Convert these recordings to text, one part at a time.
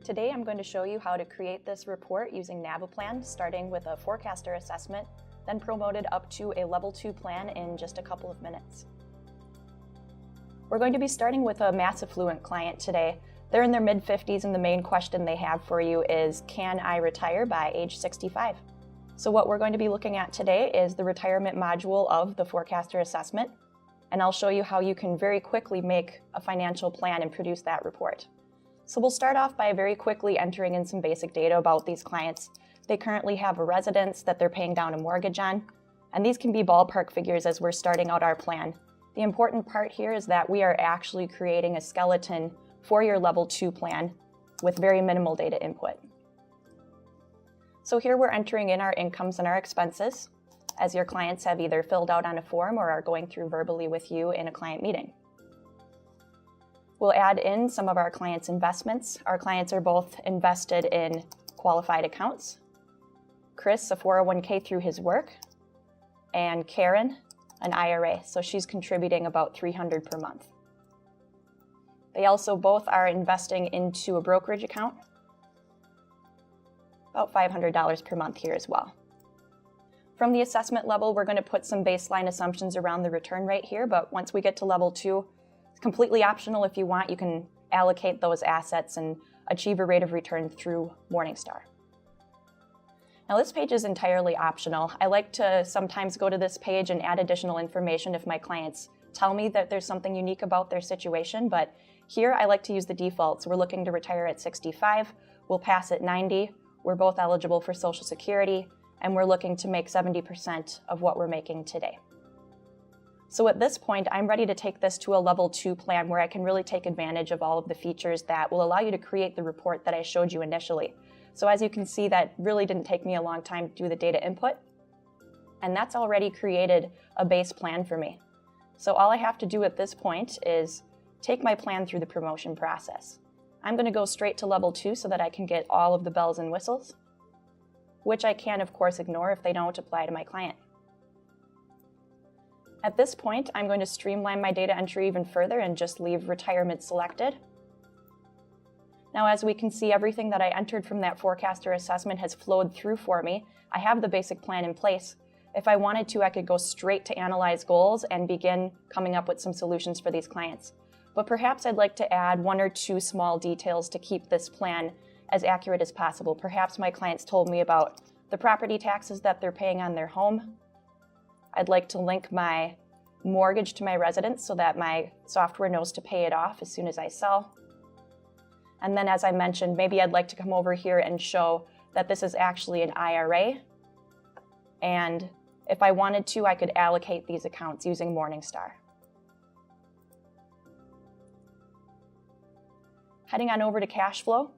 Today I'm going to show you how to create this report using NaviPlan, starting with a forecaster assessment, then promoted up to a level 2 plan in just a couple of minutes. We're going to be starting with a mass affluent client today. They're in their mid-50s and the main question they have for you is, can I retire by age 65? So what we're going to be looking at today is the retirement module of the forecaster assessment, and I'll show you how you can very quickly make a financial plan and produce that report. So we'll start off by very quickly entering in some basic data about these clients. They currently have a residence that they're paying down a mortgage on, and these can be ballpark figures as we're starting out our plan. The important part here is that we are actually creating a skeleton for your level 2 plan with very minimal data input. So here we're entering in our incomes and our expenses, as your clients have either filled out on a form or are going through verbally with you in a client meeting. We'll add in some of our clients' investments. Our clients are both invested in qualified accounts. Chris, a 401k through his work, and Karen, an IRA, so she's contributing about $300 per month. They also both are investing into a brokerage account, about $500 per month here as well. From the assessment level, we're going to put some baseline assumptions around the return rate here, but once we get to level 2, it's completely optional. If you want, you can allocate those assets and achieve a rate of return through Morningstar. Now this page is entirely optional. I like to sometimes go to this page and add additional information if my clients tell me that there's something unique about their situation, but here I like to use the defaults. We're looking to retire at 65, we'll pass at 90, we're both eligible for Social Security, and we're looking to make 70% of what we're making today. So at this point, I'm ready to take this to a level 2 plan where I can really take advantage of all of the features that will allow you to create the report that I showed you initially. So as you can see, that really didn't take me a long time to do the data input, and that's already created a base plan for me. So all I have to do at this point is take my plan through the promotion process. I'm going to go straight to level 2 so that I can get all of the bells and whistles, which I can, of course, ignore if they don't apply to my client. At this point, I'm going to streamline my data entry even further and just leave retirement selected. Now, as we can see, everything that I entered from that forecaster assessment has flowed through for me. I have the basic plan in place. If I wanted to, I could go straight to analyze goals and begin coming up with some solutions for these clients. But perhaps I'd like to add 1 or 2 small details to keep this plan as accurate as possible. Perhaps my clients told me about the property taxes that they're paying on their home. I'd like to link my mortgage to my residence so that my software knows to pay it off as soon as I sell. And then, as I mentioned, maybe I'd like to come over here and show that this is actually an IRA. And if I wanted to, I could allocate these accounts using Morningstar. Heading on over to cash flow.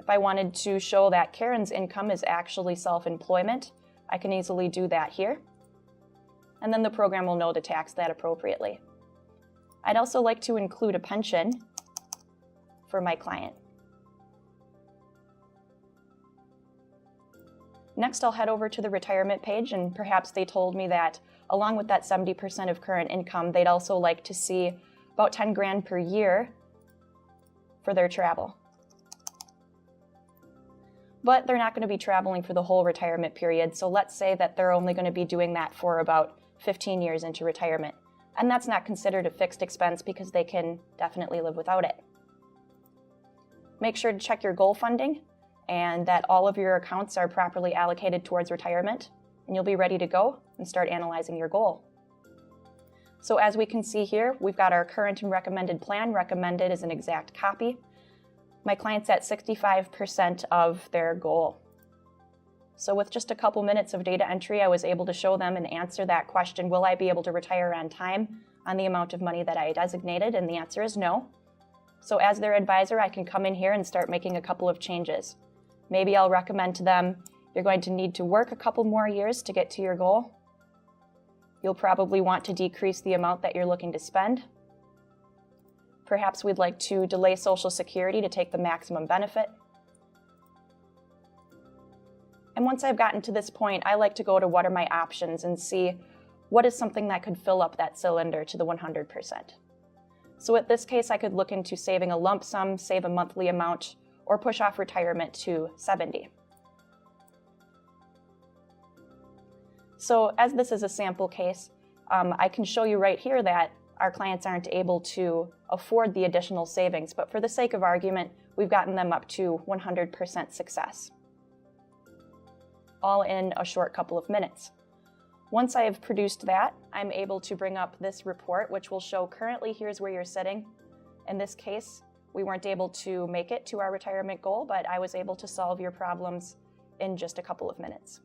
If I wanted to show that Karen's income is actually self-employment, I can easily do that here. And then the program will know to tax that appropriately. I'd also like to include a pension for my client. Next, I'll head over to the retirement page, and perhaps they told me that along with that 70% of current income, they'd also like to see about 10 grand per year for their travel. But they're not going to be traveling for the whole retirement period, so let's say that they're only going to be doing that for about 15 years into retirement. And that's not considered a fixed expense because they can definitely live without it. Make sure to check your goal funding and that all of your accounts are properly allocated towards retirement, and you'll be ready to go and start analyzing your goal. So as we can see here, we've got our current and recommended plan. Recommended is an exact copy. My client's at 65% of their goal. So with just a couple minutes of data entry, I was able to show them and answer that question, will I be able to retire on time on the amount of money that I designated? And the answer is no. So as their advisor, I can come in here and start making a couple of changes. Maybe I'll recommend to them, you're going to need to work a couple more years to get to your goal. You'll probably want to decrease the amount that you're looking to spend. Perhaps we'd like to delay Social Security to take the maximum benefit. And once I've gotten to this point, I like to go to what are my options and see what is something that could fill up that cylinder to the 100%. So in this case, I could look into saving a lump sum, save a monthly amount, or push off retirement to 70. So as this is a sample case, I can show you right here that our clients aren't able to afford the additional savings, but for the sake of argument, we've gotten them up to 100% success, all in a short couple of minutes. Once I have produced that, I'm able to bring up this report, which will show currently here's where you're sitting. In this case, we weren't able to make it to our retirement goal, but I was able to solve your problems in just a couple of minutes.